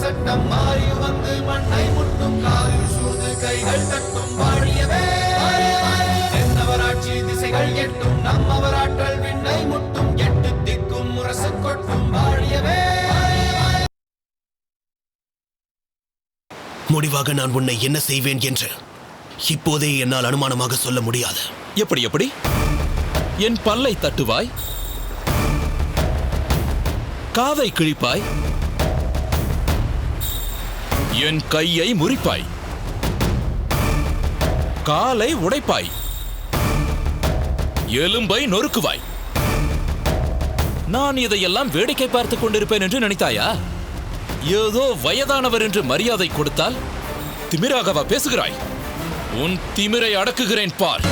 சட்டம் மாறி வந்து மண்ணை முட்டும் காலில் சூழ்ந்து கைகள் தட்டும் வாழியவே தென்னவராட்சி திசைகள் எட்டும் நம்மவராற்றல் விண்ணை முட்டும் எட்டு திக்கும் முரசு கொட்டும் வாழியவே. முடிவாக நான் உன்னை என்ன செய்வேன் என்று இப்போதே என்னால் அனுமானமாக சொல்ல முடியாது. எப்படி எப்படி? என் பல்லை தட்டுவாய், காதை கிழிப்பாய், என் கையை முறிப்பாய், காலை உடைப்பாய், எலும்பை நொறுக்குவாய். நான் இதையெல்லாம் வேடிக்கை பார்த்துக் கொண்டிருப்பேன் என்று நினைத்தாயா? ஏதோ வயதானவர் என்று மரியாதை கொடுத்தால் திமிராகவா பேசுகிறாய்? உன் திமிரை அடக்குகிறேன் பார்.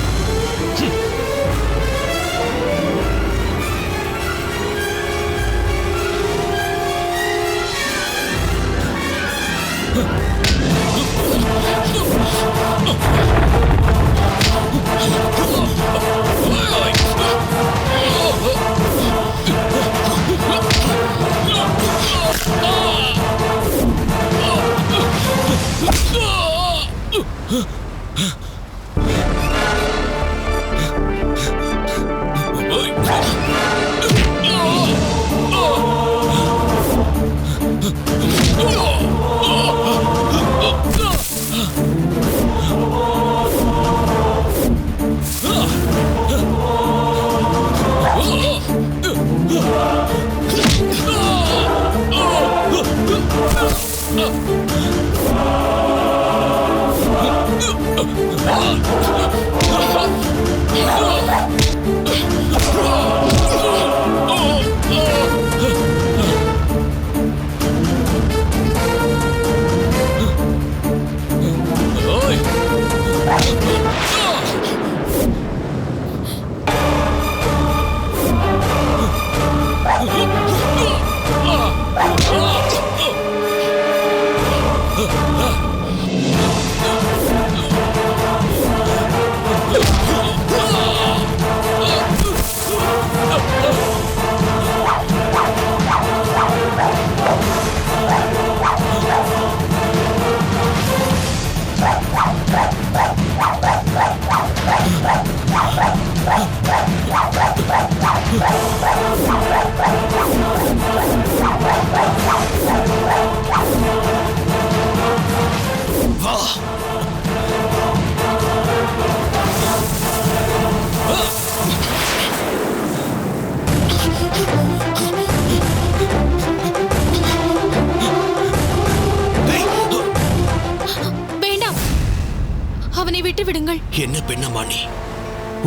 அவனை விட்டு விடுங்கள். என்ன பெண்ணம்மா நீ?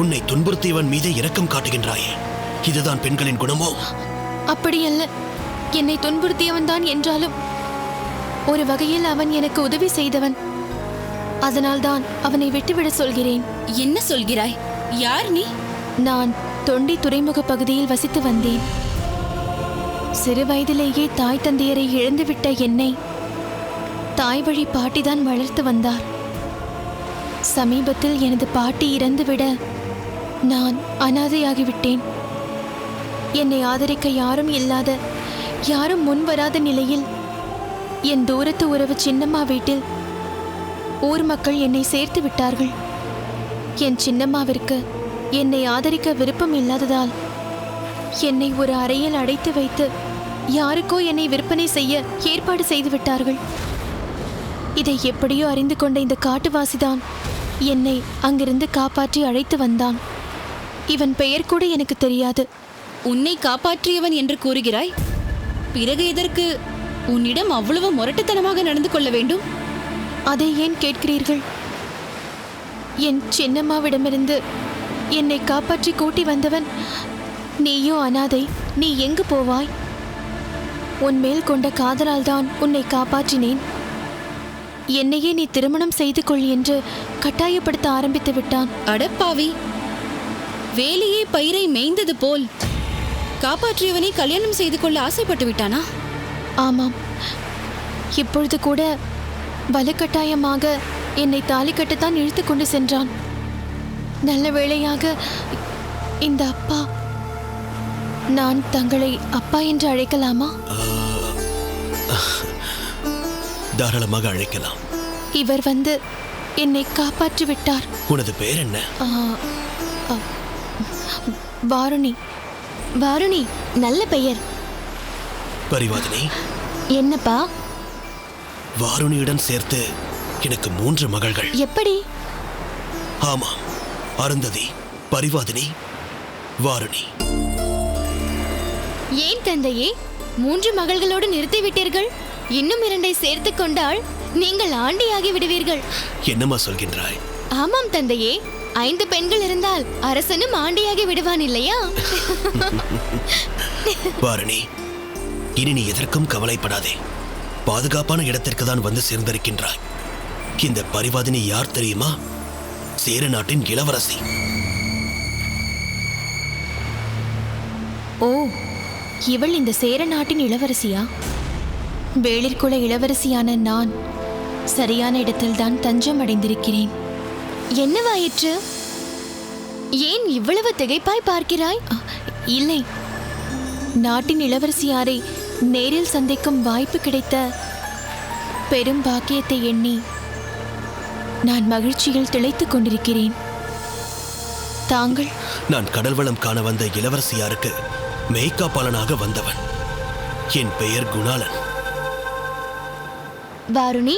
உன்னை துன்புறுத்தியவன் மீதே இரக்கம் காட்டுகின்றாயே, இதுதான் பெண்களின் குணமோ? அப்படியல்ல, என்னை துன்புறுத்தியவன் தான் என்றாலும் ஒரு வகையில் அவன் எனக்கு உதவி செய்தவன். அதனால்தான் அவனை விட்டுவிட சொல்கிறேன். என்ன சொல்கிறாய்? யார் நீ? நான் தொண்டி துறைமுக பகுதியில் வசித்து வந்தேன். சிறு வயதிலேயே தாய் தந்தையரை இழந்துவிட்ட என்னை தாய் வழி பாட்டிதான் வளர்த்து வந்தார். சமீபத்தில் எனது பாட்டி இறந்துவிட நான் அனாதையாகிவிட்டேன். என்னை ஆதரிக்க யாரும் இல்லாத, யாரும் முன்வராத நிலையில் என் தூரத்து உறவு சின்னம்மா வீட்டில் ஊர் மக்கள் என்னை சேர்த்து விட்டார்கள். என் சின்னம்மாவிற்கு என்னை ஆதரிக்க விருப்பம் இல்லாததால் என்னை ஒரு அறையில் அடைத்து வைத்து யாருக்கோ என்னை விற்பனை செய்ய ஏற்பாடு செய்து விட்டார்கள். இதை எப்படியோ அறிந்து கொண்ட இந்த காட்டுவாசிதான் என்னை அங்கிருந்து காப்பாற்றி அழைத்து வந்தான். இவன் பெயர் கூட எனக்கு தெரியாது. உன்னை காப்பாற்றியவன் என்று கூறுகிறாய். பிறகு எதற்கு உன்னிடம் அவ்வளவு முரட்டுத்தனமாக நடந்து கொள்ள வேண்டும்? அதை ஏன் கேட்கிறீர்கள்? என் சின்னம்மாவிடமிருந்து என்னை காப்பாற்றி கூட்டி வந்தவன் நீயோ அனாதை, நீ எங்கு போவாய்? உன்மேல் கொண்ட காதலால் தான் உன்னை காப்பாற்றினேன். என்னையே நீ திருமணம் செய்து கொள் என்று கட்டாயப்படுத்த ஆரம்பித்து விட்டான். அடப்பாவி, வேலையே பயிரை மேய்ந்தது போல் காப்பாற்றியவனை கல்யாணம் செய்து கொள்ள ஆசைப்பட்டு விட்டானா? ஆமாம், இப்பொழுது கூட வலுக்கட்டாயமாக என்னை தாலி கட்டத்தான் இழுத்து கொண்டு சென்றான். நல்ல வேளையாக இந்த அப்பா, நான் தங்களை அப்பா என்று அழைக்கலாமா? தாராளமாக அழைக்கலாம். இவர் வந்து என்னை காப்பாற்றி விட்டார். உனது பெயர் என்ன? வாருணி. வாருணி நல்ல பெயர். பரிவாதினி, என்னப்பா? வாருணியுடன் சேர்த்து எனக்கு 3 மகள்கள். எப்படி? ஆமாம், அருந்ததி, பரிவாதினி, வாருணி. ஏன் தந்தையே 3 மகள்களோடு நிறுத்திவிட்டீர்கள்? இன்னும் 2 சேர்த்து கொண்டால் நீங்கள் ஆண்டியாகி விடுவீர்கள். என்னம்மா சொல்கின்றாய்? ஆமாம் தந்தையே, 5 பெண்கள் இருந்தால் அரசனும் ஆண்டியாகி விடுவான் இல்லையா? வாருணி, இனி நீ எதற்கும் கவலைப்படாதே. பாதுகாப்பான இடத்திற்கு தான் வந்து சேர்ந்திருக்கின்றாய். இந்த பரிவாதினி யார் தெரியுமா? சேர நாட்டின் இளவரசி. ஓ, இவள் இந்த சேர நாட்டின் இளவரசியா? வேளிர்குல இளவரசியான நான் சரியான இடத்தில்தான் தஞ்சம் அடைந்திருக்கிறேன். என்னவாயிற்று? ஏன் இவ்வளவு திகைப்பாய் பார்க்கிறாய்? இல்லை, நாட்டின் இளவரசியாரை நேரில் சந்திக்கும் வாய்ப்பு கிடைத்த பெரும் பாக்கியத்தை எண்ணி நான் மகிழ்ச்சியில் திளைத்துக் கொண்டிருக்கிறேன். தாங்கள்? நான் கடல் வளம் காண வந்த இளவரசியாருக்கு மெய்காப்பாளனாக வந்தவன். என் பெயர் குணாளன். வாருணி,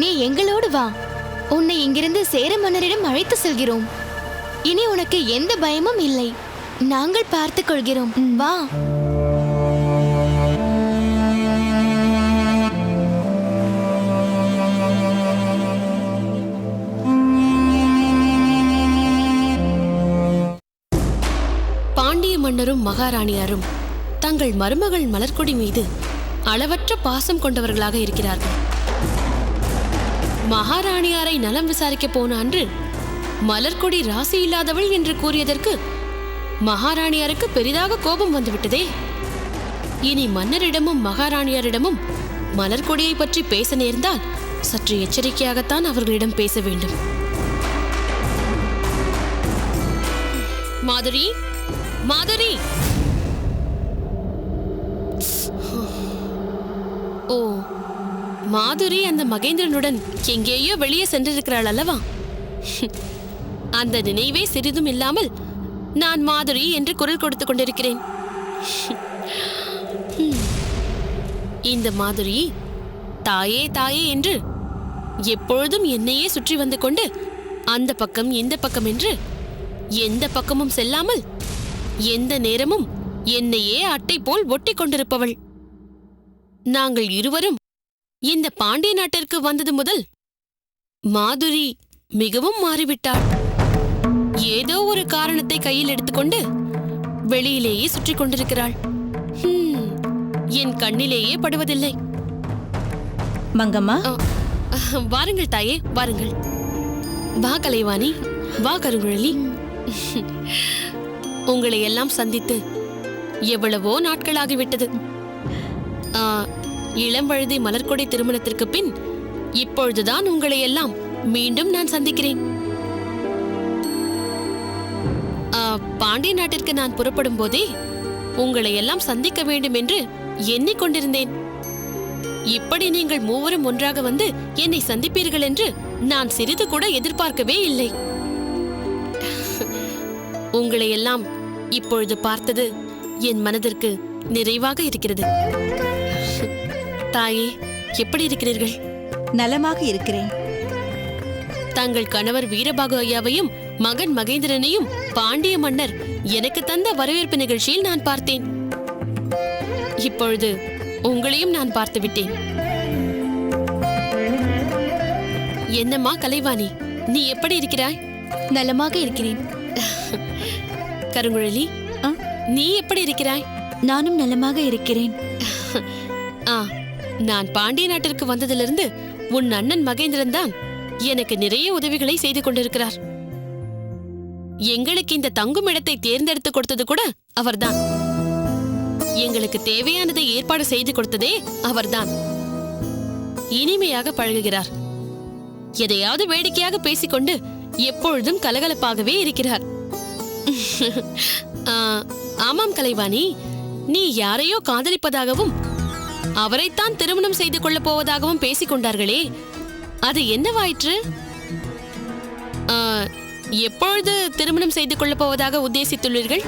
நீ எங்களோடு வா. உன்னை இங்கிருந்து சேர மன்னரிடம் அழைத்து செல்கிறோம். இனி உனக்கு எந்த பயமும் இல்லை. நாங்கள் பார்த்துக் கொள்கிறோம். வா. பாண்டிய மன்னரும் மகாராணியாரும் தங்கள் மருமகள் மலர்கொடி மீது அளவற்ற பாசம் கொண்டவர்களாக இருக்கிறார்கள். மகாராணியாரை நலம் விசாரிக்க போன அன்று மலர்கொடி ராசி இல்லாதவள் என்று கூறியதற்கு மகாராணியாருக்கு பெரிதாக கோபம் வந்துவிட்டதே. இனி மன்னரிடமும் மகாராணியாரிடமும் மலர்கொடியை பற்றி பேச நேர்ந்தால் சற்று எச்சரிக்கையாகத்தான் அவர்களிடம் பேச வேண்டும். மாதுரி, மாதுரி! ஓ, மாதுரி அந்த மகேந்திரனுடன் எங்கேயோ வெளியே சென்றிருக்கிறாள் அல்லவா? அந்த நினைவே சிறிதும் இல்லாமல் நான் மாதுரி என்று குரல் கொடுத்துக் கொண்டிருக்கிறேன். இந்த மாதுரி தாயே தாயே என்று எப்பொழுதும் என்னையே சுற்றி வந்து கொண்டு அந்த பக்கம் இந்த பக்கம் என்று எந்த பக்கமும் செல்லாமல் எந்த நேரமும் என்னையே அட்டை போல் ஒட்டி கொண்டிருப்பவள். நாங்கள் இருவரும் இந்த பாண்டிய நாட்டிற்கு வந்தது முதல் மாதுரி மிகவும் மாறிவிட்டாள். ஏதோ ஒரு காரணத்தை கையில் எடுத்துக்கொண்டு வெளியிலேயே சுற்றி கொண்டிருக்கிறாள். என் கண்ணிலேயே படுவதில்லை. மங்கம்மா, வாருங்கள் தாயே, வாருங்கள். வா கலைவாணி, வா கருங்குழலி. உங்களை எல்லாம் சந்தித்து எவ்வளவோ நாட்களாகிவிட்டது. இளம்பழுதி மலர்கொடை திருமணத்திற்கு பின் இப்பொழுதுதான் உங்களை எல்லாம் மீண்டும் நான் சந்திக்கிறேன். பாண்டிய நாட்டிற்கு நான் புறப்படும் போதே உங்களை எல்லாம் சந்திக்க வேண்டும் என்று எண்ணிக்கொண்டிருந்தேன். இப்படி நீங்கள் மூவரும் ஒன்றாக வந்து என்னை சந்திப்பீர்கள் என்று நான் சிறிது கூட எதிர்பார்க்கவே இல்லை. உங்களை எல்லாம் இப்பொழுது பார்த்தது என் மனதிற்கு நிறைவாக இருக்கிறது. தாயே, எப்படி இருக்கிறீர்கள்? நலமாக இருக்கிறேன். தங்கள் கணவர் வீரபாகு ஐயாவையும் மகன் மகேந்திரனையும் பாண்டிய மன்னர் எனக்கு தந்த வரவேற்பு நிகழ்ச்சியில் நான் பார்த்தேன். இப்பொழுது உங்களையும் நான் பார்த்து விட்டேன். என்னம்மா கலைவாணி, நீ எப்படி இருக்கிறாய்? நலமாக இருக்கிறேன். கருங்குழலி, நீ எப்படி இருக்கிறாய்? நானும் நலமாக இருக்கிறேன். நான் பாண்டிய நாட்டிற்கு வந்ததிலிருந்து உன் அண்ணன் மகேந்திரன் தான் எனக்கு நிறைய உதவிகளை செய்து கொண்டிருக்கிறார். எங்களுக்கு இந்த தங்கும் இடத்தை தேர்ந்தெடுத்து கொடுத்தது கூட அவர்தான். எங்களுக்கு தேவையானதை ஏற்பாடு செய்து கொடுத்ததே அவர்தான். இனிமையாக பழகுகிறார். எதையாவது வேடிக்கையாக பேசிக்கொண்டு எப்பொழுதும் கலகலப்பாகவே இருக்கிறார். ஆமாம் கலைவாணி, நீ யாரையோ காதலிப்பதாகவும் அவரைத்தான் திருமணம் செய்து கொள்ளப் போவதாகவும் பேசிக் கொண்டார்களே, அது என்னவாயிற்று? எப்பொழுது திருமணம் செய்து கொள்ளப் போவதாக உத்தேசித்துள்ளீர்கள்?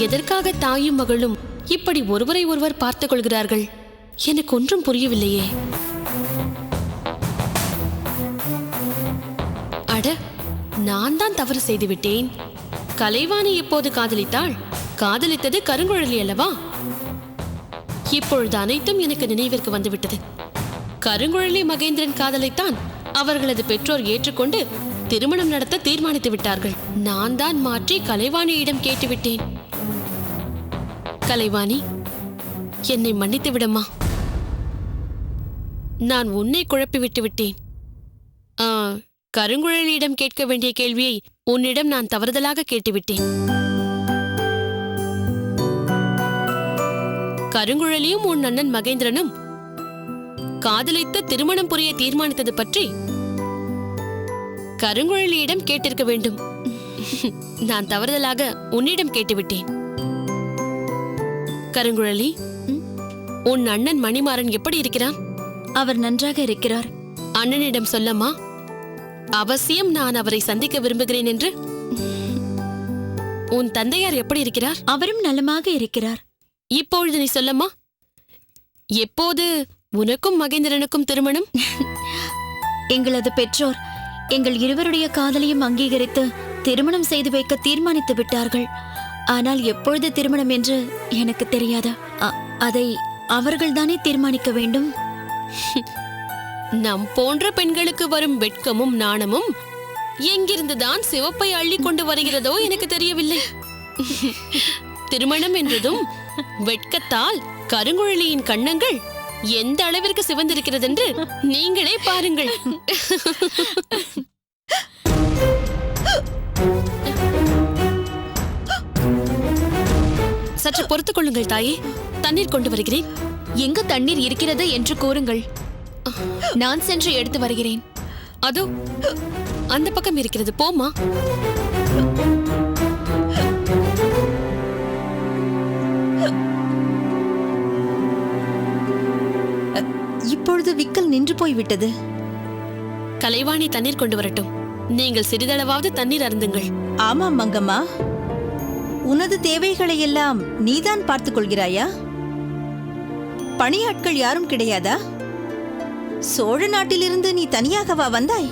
எதற்காக தாயும் மகளும் இப்படி ஒருவரை ஒருவர் பார்த்துக் கொள்கிறார்கள்? எனக்கு ஒன்றும் புரியவில்லையே. அட, நான் தான் தவறு செய்துவிட்டேன். கலைவாணி எப்போது காதலித்தாள்? காதலித்தது கருங்குழலி அல்லவா? இப்பொழுது அனைத்தும் எனக்கு நினைவிற்கு வந்துவிட்டது. கருங்குழலி மகேந்திரன் காதலைத்தான் அவர்களது பெற்றோர் ஏற்றுக்கொண்டு திருமணம் நடத்த தீர்மானித்து விட்டார்கள். நான் தான் மாற்றி கலைவாணியிடம் கேட்டுவிட்டேன். கலைவாணி, என்னை மன்னித்து விடம்மா. நான் உன்னை குழப்பி விட்டு விட்டேன். கருங்குழலியிடம் கேட்க வேண்டிய கேள்வியை உன்னிடம் நான் தவறுதலாக கேட்டுவிட்டேன். கருங்குழலியும் உன் அண்ணன் மகேந்திரனும் காதலித்து திருமணம் புரிய தீர்மானித்தது பற்றி கருங்குழலியிடம் கேட்டிருக்க வேண்டும். நான் தவறுதலாக உன்னிடம் கேட்டுவிட்டேன். கருங்குழலி, உன் அண்ணன் மணிமாறன் எப்படி இருக்கிறான்? அவர் நன்றாக இருக்கிறார். அண்ணனிடம் சொல்லம்மா, அவசியம் நான் அவரை சந்திக்க விரும்புகிறேன் என்று. உன் தந்தையார் எப்படி இருக்கிறார்? அவரும் நலமாக இருக்கிறார். இப்பொழுது நீ சொல்லம்மா, எப்போது உனக்கும் மகேந்திரனுக்கும் திருமணம்? எங்களது பெற்றோர் எங்கள் இருவருடைய காதலையும் அங்கீகரித்து திருமணம் செய்து வைக்க தீர்மானித்து விட்டார்கள். ஆனால் எப்பொழுது திருமணம் என்று எனக்கு தெரியாதா? அதை அவர்கள்தானே தீர்மானிக்க வேண்டும். நம் போன்ற பெண்களுக்கு வரும் வெட்கமும் நாணமும் எங்கிருந்துதான் சிவப்பை அள்ளி கொண்டு வருகிறதோ எனக்கு தெரியவில்லை. திருமணம் என்றதும் வெட்கத்தால் கருங்குழலியின் கண்ணங்கள் எந்த அளவிற்கு சிவந்திருக்கிறதென்று நீங்களே பாருங்கள். சற்று பொறுத்துக் கொள்ளுங்கள் தாயே, தண்ணீர் கொண்டு வருகிறேன். எங்கு தண்ணீர் இருக்கிறது என்று கூறுங்கள், நான் சென்று எடுத்து வருகிறேன். அதோ அந்த பக்கம் இருக்கிறது, போமா. இப்பொழுது விக்கல் நின்று போய்விட்டது. கலைவாணி தண்ணீர் கொண்டு வரட்டும். நீங்கள் சிறிதளவாவது தண்ணீர் அருந்துங்கள். ஆமாம் மங்கம்மா, உனது தேவைகளை எல்லாம் நீதான் பார்த்துக் கொள்கிறாயா? பணியாட்கள் யாரும் கிடையாதா? சோழ நாட்டிலிருந்து நீ தனியாகவா வந்தாய்?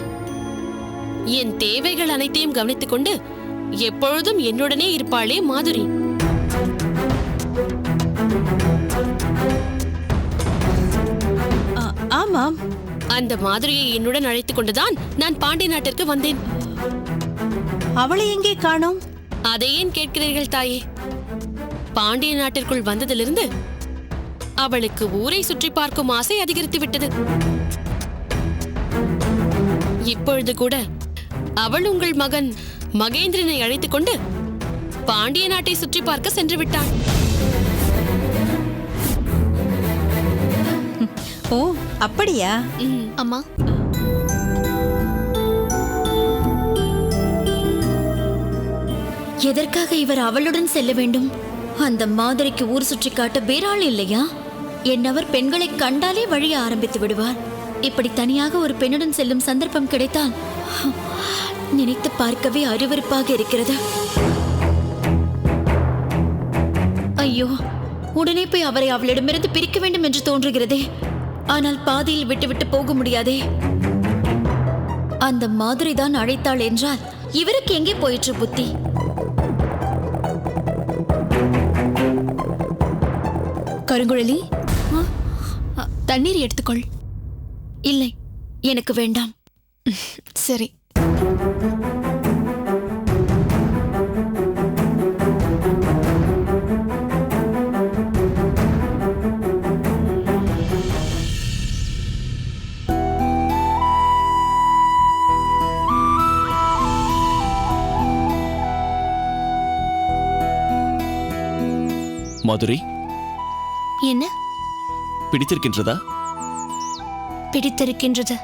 என் தேவைகள் அனைத்தையும் கவனித்துக் கொண்டு எப்பொழுதும் என்னுடனே இருப்பாளே மாதுரி. ஆமாம், அந்த மாதுரியை என்னுடன் அழைத்துக் கொண்டுதான் நான் பாண்டிய நாட்டிற்கு வந்தேன். அவளை எங்கே காணோம்? அதை ஏன் கேட்கிறீர்கள் தாயே? பாண்டிய நாட்டிற்குள் வந்ததிலிருந்து அவளுக்கு ஊரை சுற்றி பார்க்கும் ஆசை அதிகரித்து விட்டது. இப்பொழுது கூட அவள் உங்கள் மகன் மகேந்திரனை அழைத்துக் கொண்டு பாண்டிய நாட்டை சுற்றி பார்க்க சென்று விட்டாள். ஓ, அப்படியா? அம்மா, எதற்காக இவர் அவளுடன் செல்ல வேண்டும்? அந்த மாதிரிக்கு ஊர் சுற்றி காட்ட வேறாள் இல்லையா? என்னவர் பெண்களை கண்டாலே வழிய ஆரம்பித்து விடுவார். இப்படி தனியாக ஒரு பெண்ணுடன் செல்லும் சந்தர்ப்பம் கிடைத்தால் நினைத்து பார்க்கவே அருவருப்பாக இருக்கிறது. ஐயோ, உடனே போய் அவரை அவளிடமிருந்து பிரிக்க வேண்டும் என்று தோன்றுகிறதே. ஆனால் பாதியில் விட்டுவிட்டு போக முடியாதே. அந்த மாதிரி தான் அழைத்தாள் என்றால் இவருக்கு எங்கே போயிற்று புத்தி? கருங்குழலி, தண்ணீர் எடுத்துக்கொள். இல்லை, எனக்கு வேண்டாம். சரி. மாதுரி, என்ன? பிடித்திருக்கின்றதா? பிடித்திருக்கின்றது.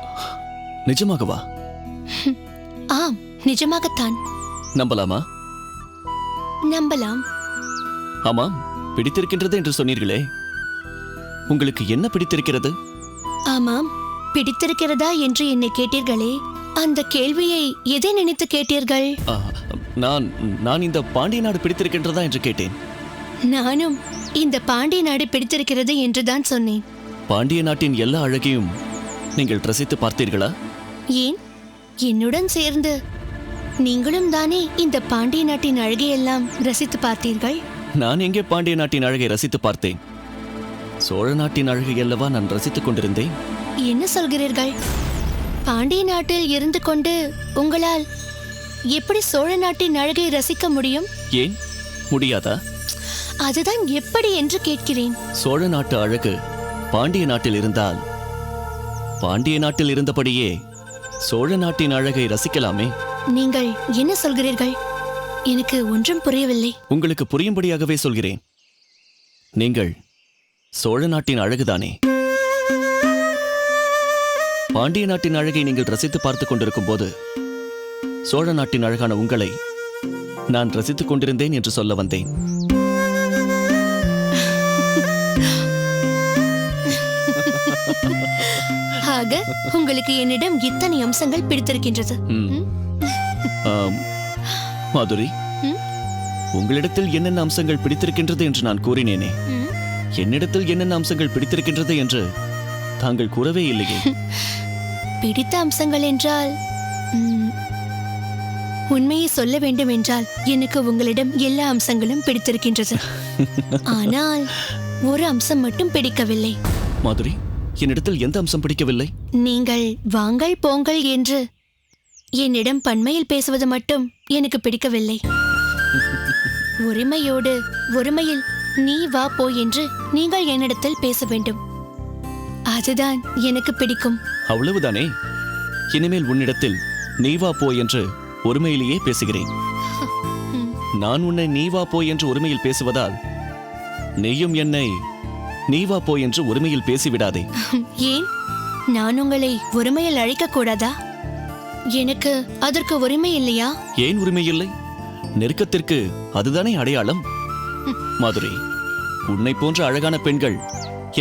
நிஜமாகவா? ஆம், நிஜமாகத்தான். நம்பலாமா? நம்பலாம். ஆமாம், பிடித்திருக்கின்றது என்று சொன்னீர்களே, உங்களுக்கு என்ன பிடித்திருக்கிறது? ஆமாம், பிடித்திருக்கிறதா என்று என்னை கேட்டீர்களே, அந்த கேள்வியை எதை நினைத்து கேட்டீர்கள்? ஆ, நான் இந்த பாண்டிய நாடு பிடித்திருக்கின்றதா என்று கேட்டேன். நானும் இந்த பாண்டிய நாடு பிடித்திருக்கிறது என்றுதான் சொன்னேன். பாண்டிய நாட்டின் எல்லா அழகையும் நீங்கள் ரசித்து பார்த்தீர்களா? ஏன், என்னுடன் சேர்ந்து நீங்களும் தானே இந்த பாண்டிய நாட்டின் அழகையெல்லாம் ரசித்து பார்த்தீர்கள். நான் எங்கே பாண்டிய நாட்டின் அழகை ரசித்து பார்த்தேன்? சோழ நாட்டின் அழகை அல்லவா நான் ரசித்துக் கொண்டிருந்தேன். என்ன சொல்கிறீர்கள்? பாண்டிய நாட்டில் இருந்து கொண்டு உங்களால் எப்படி சோழ நாட்டின் அழகை ரசிக்க முடியும்? ஏன் முடியாதா? அதுதான் எப்படி என்று கேட்கிறேன். சோழ நாட்டு அழகு பாண்டிய நாட்டில் இருந்தால், பாண்டிய நாட்டில் இருந்தபடியே சோழ நாட்டின் அழகை ரசிக்கலாமே. நீங்கள் என்ன சொல்கிறீர்கள்? எனக்கு ஒன்றும் புரியவில்லை. உங்களுக்கு புரியும்படியாகவே சொல்கிறேன். நீங்கள் சோழ நாட்டின் அழகுதானே. பாண்டிய நாட்டின் அழகை நீங்கள் ரசித்து பார்த்துக் கொண்டிருக்கும் போது சோழ நாட்டின் அழகான உங்களை நான் ரசித்துக் கொண்டிருந்தேன் என்று சொல்ல வந்தேன். ஆக உங்களுக்கு என்னிடம் இத்தனை அம்சங்கள் பிடித்திருக்கின்றது. ஆம், மாதுரி, உங்களிடத்தில் என்னென்ன அம்சங்கள் பிடித்திருக்கின்றது என்று நான் கூறினேனே, என்னிடத்தில் என்னென்ன அம்சங்கள் பிடித்திருக்கின்றது என்று தாங்கள் கூறவே இல்லையே. பிடித்த அம்சங்கள் என்றால், உண்மையை சொல்ல வேண்டும் என்றால் எனக்கு உங்களிடம் எல்லா அம்சங்களும் பிடித்திருக்கின்றது. ஆனால் ஒரு அம்சம் மட்டும் பிடிக்கவில்லை. மாதுரி, என்னிடத்தில் எந்த அம்சம் பிடிக்கவில்லை? நீங்கள் வாங்கள் போங்கள் என்று என்னிடம் பன்மையில் பேசுவது மட்டும் எனக்கு பிடிக்கவில்லை. உரிமையோடு ஒருமையில் நீ வா போ என்று நீங்கள் என்னிடத்தில் பேச வேண்டும். அதுதான் எனக்கு பிடிக்கும். அவ்வளவுதானே? இனிமேல் உன்னிடத்தில் நீ வா போ என்று ஒருமையிலேயே பேசுகிறேன். நான் உன்னை நீ வா போ என்று ஒருமையில் பேசுவதால் நீயும் என்னை நீ வா போ என்று ஒருமையில் பேசிவிடாதே. ஏன், நான் உங்களை ஒருமையில் அழைக்க கூடாதா? எனக்கு அதற்கு உரிமை இல்லையா? ஏன் உரிமை இல்லை? நெருக்கத்திற்கு அதுதானே அடையாளம். மாதுரி, உன்னை போன்ற அழகான பெண்கள்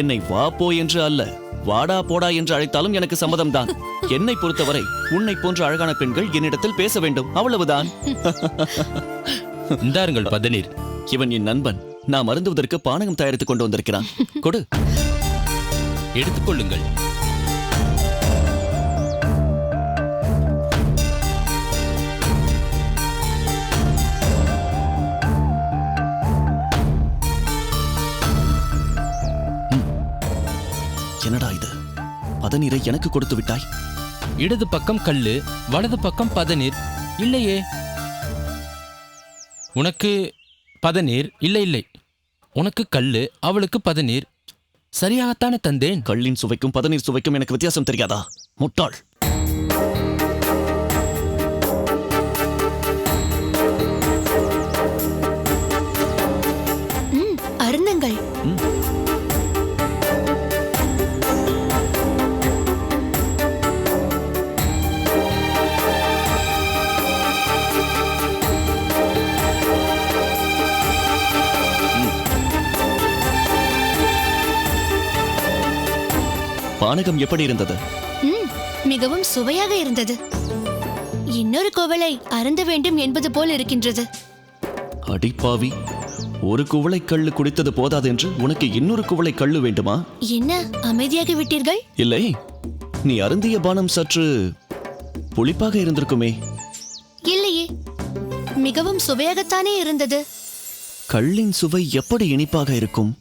என்னை வா போ என்று அல்ல, வாடா போடா என்று அழைத்தாலும் எனக்கு சம்மதம்தான். என்னை பொறுத்தவரை உன்னை போன்ற அழகான பெண்கள் என்னிடத்தில் பேச வேண்டும், அவ்வளவுதான். இந்தாருங்கள் பதநீர். இவன் என் நண்பன். நாம் அருந்துவதற்கு பானகம் தயாரித்துக் கொண்டு வந்திருக்கிறான். கொடு. எடுத்துக்கொள்ளுங்கள். என்னடா இது? பதநீரை எனக்கு கொடுத்து விட்டாய். இடது பக்கம் கல்லு, வலது பக்கம் பதநீர். இல்லையே, உனக்கு பதநீர். இல்லை, உனக்கு கல்லு, அவளுக்கு பதநீர். சரியாகத்தானே தந்தேன். கள்ளின் சுவைக்கும் பதநீர் சுவைக்கும் எனக்கு வித்தியாசம் தெரியாதா? முட்டாள். அருந்துங்கள். பானகம் எப்படி இருந்தது? மிகவும் சுவையாக இருந்தது. இன்னொரு குவளை அருந்த வேண்டும் என்பது போல் இருக்கின்றது. அடிப்பாவி, ஒரு குவளை கள்ளு குடித்தது போதாது என்று உனக்கு இன்னொரு குவளை கள்ளு வேண்டுமா? என்ன அமைதியாகி விட்டீர்கள்? இல்லை, நீ அருந்திய பானம் சற்று புளிப்பாக இருந்திருக்குமே. இல்லையே, மிகவும் சுவையாகத்தானே இருந்தது. கள்ளின் சுவை எப்படி இனிப்பாக இருக்கும்?